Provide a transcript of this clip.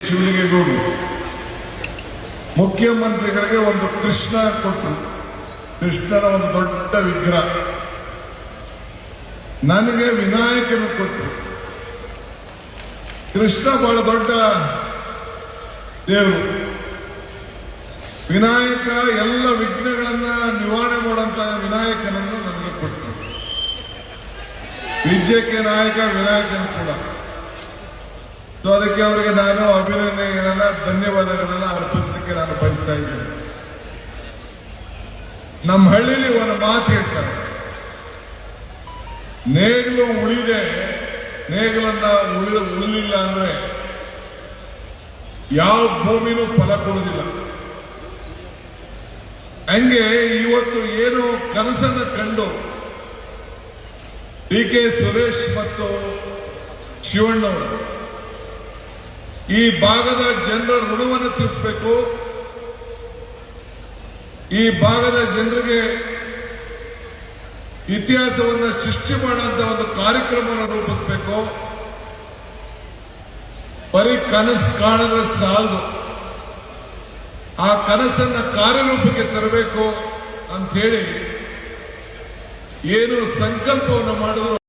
ಶಿವಲಿಂಗೇಗೌಡರು ಮುಖ್ಯಮಂತ್ರಿಗಳಿಗೆ ಒಂದು ಕೃಷ್ಣ ಕೊಟ್ಟರು. ಕೃಷ್ಣನ ಒಂದು ದೊಡ್ಡ ವಿಗ್ರಹ. ನನಗೆ ವಿನಾಯಕನ ಕೊಟ್ಟರು. ಕೃಷ್ಣ ಬಹಳ ದೊಡ್ಡ ದೇವರು. ವಿನಾಯಕ ಎಲ್ಲ ವಿಘ್ನಗಳನ್ನ ನಿವಾರಣೆ ಮಾಡುವಂತ ವಿನಾಯಕನನ್ನು ನನಗೆ ಕೊಟ್ಟರು. ವಿಜಯಕ್ಕೆ ನಾಯಕ ವಿನಾಯಕನ ಕೂಡ. ಸೊ ಅದಕ್ಕೆ ಅವರಿಗೆ ನಾನು ಅಭಿನಂದನೆಗಳನ್ನ ಧನ್ಯವಾದಗಳನ್ನ ಅರ್ಪಿಸಲಿಕ್ಕೆ ನಾನು ಬಯಸ್ತಾ ಇದ್ದೇನೆ. ನಮ್ಮ ಹಳ್ಳಿಲಿ ಒಂದು ಮಾತು ಹೇಳ್ತಾರೆ, ನೇಗಿಲು ಉಳಿದೆ, ನೇಗಿಲನ್ನ ಉಳಿಲಿಲ್ಲ ಅಂದ್ರೆ ಯಾವ ಭೂಮಿನೂ ಫಲ ಕೊಡುವುದಿಲ್ಲ. ಹಂಗೆ ಇವತ್ತು ಏನು ಕನಸನ್ನು ಕಂಡು ಡಿ.ಕೆ. ಸುರೇಶ್ ಮತ್ತು ಶಿವಣ್ಣವರು ಈ ಭಾಗದ ಜನರ ಋಣವನ್ನು ತೀರಿಸಬೇಕು, ಈ ಭಾಗದ ಜನರಿಗೆ ಇತಿಹಾಸವನ್ನು ಸೃಷ್ಟಿ ಮಾಡುವಂತ ಒಂದು ಕಾರ್ಯಕ್ರಮವನ್ನು ರೂಪಿಸಬೇಕು. ಬರೀ ಕನಸು ಕಾಣಿದ್ರೆ ಸಾಲದು, ಆ ಕನಸನ್ನ ಕಾರ್ಯರೂಪಕ್ಕೆ ತರಬೇಕು ಅಂತ ಹೇಳಿ ಏನು ಸಂಕಲ್ಪವನ್ನು ಮಾಡಿದ್ರು.